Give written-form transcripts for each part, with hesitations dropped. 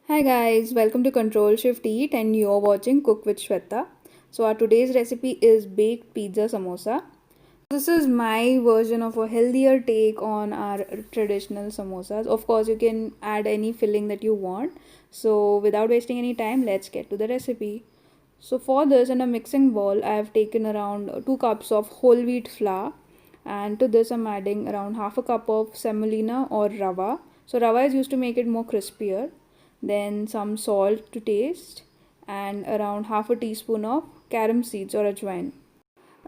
Hi guys, welcome to Control Shift Eat and you're watching Cook with Shweta. So our today's recipe is baked pizza samosa. This is my version of a healthier take on our traditional samosas. Of course, you can add any filling that you want. So without wasting any time, let's get to the recipe. So for this, in a mixing bowl, I have taken around 2 cups of whole wheat flour, and to this I'm adding around half a cup of semolina or Rawa. So Rawa is used to make it more crispier. Then some salt to taste and around half a teaspoon of Carrom seeds or Ajwain.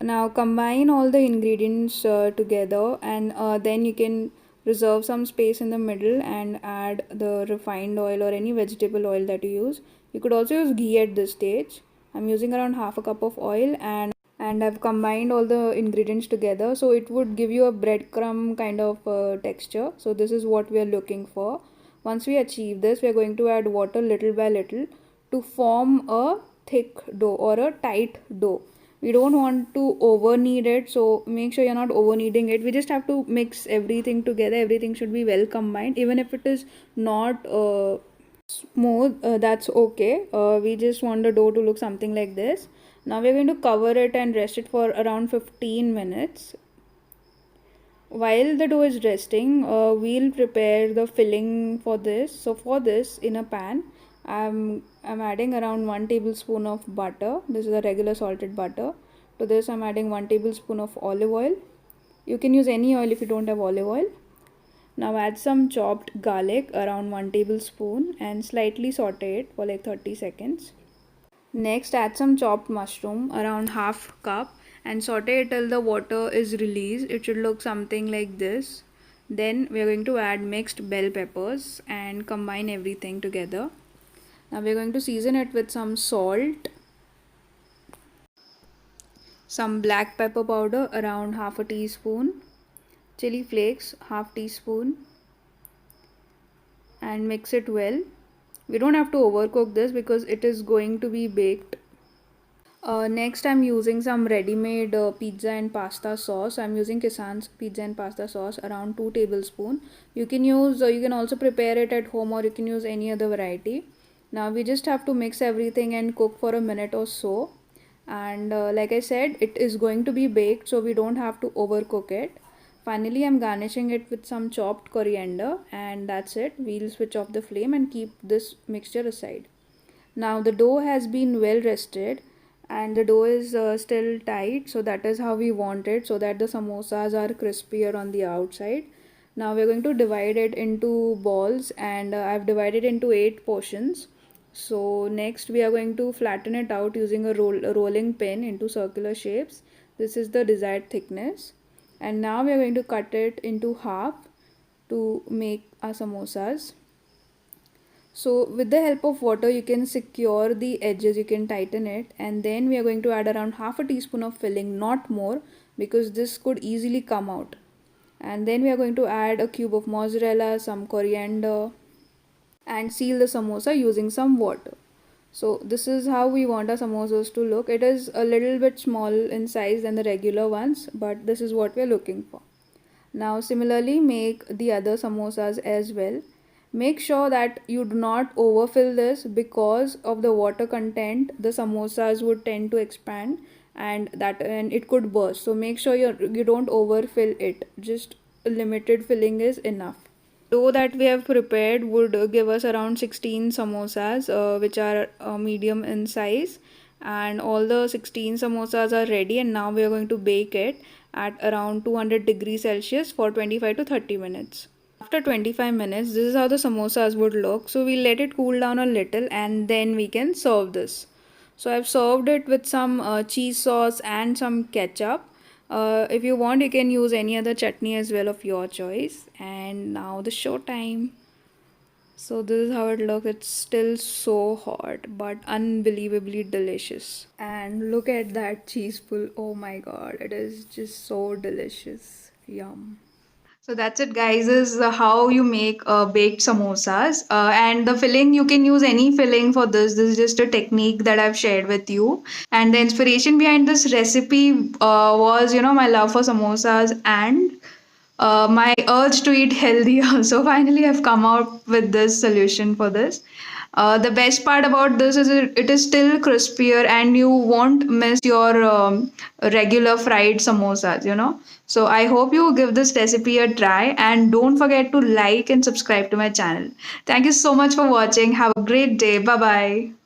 Now combine all the ingredients together, and then you can reserve some space in the middle and add the refined oil or any vegetable oil that you use. You could also use ghee at this stage. I'm using around half a cup of oil, and I've combined all the ingredients together, so it would give you a breadcrumb kind of texture. So this is what we are looking for. Once we achieve this, we are going to add water little by little to form a thick dough or a tight dough. We don't want to over knead it, so make sure you're not over kneading it. We just have to mix everything together. Everything should be well combined. Even if it is not smooth, that's okay. We just want the dough to look something like this. Now we're going to cover it and rest it for around 15 minutes. While the dough is resting, we'll prepare the filling for this. So for this, in a pan, I'm adding around 1 tablespoon of butter. This is a regular salted butter. To this I'm adding 1 tablespoon of olive oil. You can use any oil if you don't have olive oil. Now add some chopped garlic, around 1 tablespoon, and slightly saute it for like 30 seconds. Next, add some chopped mushroom, around half cup, and saute it till the water is released. It should look something like this. Then we are going to add mixed bell peppers and combine everything together. Now we are going to season it with some salt, some black pepper powder, around half a teaspoon, chili flakes, half teaspoon, and mix it well. We don't have to overcook this because it is going to be baked. Next, I'm using some ready-made pizza and pasta sauce. I'm using Kisan's pizza and pasta sauce, around 2 tablespoons. You can use, you can also prepare it at home, or you can use any other variety. Now we just have to mix everything and cook for a minute or so. And like I said, it is going to be baked, so we don't have to overcook it. Finally, I'm garnishing it with some chopped coriander, and that's it. We'll switch off the flame and keep this mixture aside. Now the dough has been well rested, and the dough is still tight, so that is how we want it, so that the samosas are crispier on the outside. Now we're going to divide it into balls, and I've divided into 8 portions. So next we are going to flatten it out using a rolling pin into circular shapes. This is the desired thickness, and now we are going to cut it into half to make our samosas. So with the help of water, you can secure the edges, you can tighten it, and then we are going to add around half a teaspoon of filling, not more, because this could easily come out. And then we are going to add a cube of mozzarella, some coriander, and seal the samosa using some water. So this is how we want our samosas to look. It is a little bit small in size than the regular ones, but this is what we are looking for. Now similarly, make the other samosas as well. Make sure that you do not overfill this, because of the water content the samosas would tend to expand, and it could burst. So make sure you don't overfill it. Just a limited filling is enough. Dough that we have prepared would give us around 16 samosas, which are medium in size, and all the 16 samosas are ready, and now we are going to bake it at around 200 degrees Celsius for 25 to 30 minutes. After 25 minutes, this is how the samosas would look. So we'll let it cool down a little, and then we can serve this. So I've served it with some cheese sauce and some ketchup. If you want, you can use any other chutney as well of your choice. And now the show time. So this is how it looks. It's still so hot, but unbelievably delicious. And look at that cheese pull. Oh my god, it is just so delicious. Yum. So that's it, guys. Is how you make baked samosas. And the filling, you can use any filling for this. This is just a technique that I've shared with you. And the inspiration behind this recipe was, my love for samosas and my urge to eat healthier. So finally, I've come out with this solution for this. The best part about this is it is still crispier and you won't miss your regular fried samosas, you know. So I hope you give this recipe a try and don't forget to like and subscribe to my channel. Thank you so much for watching. Have a great day. Bye bye.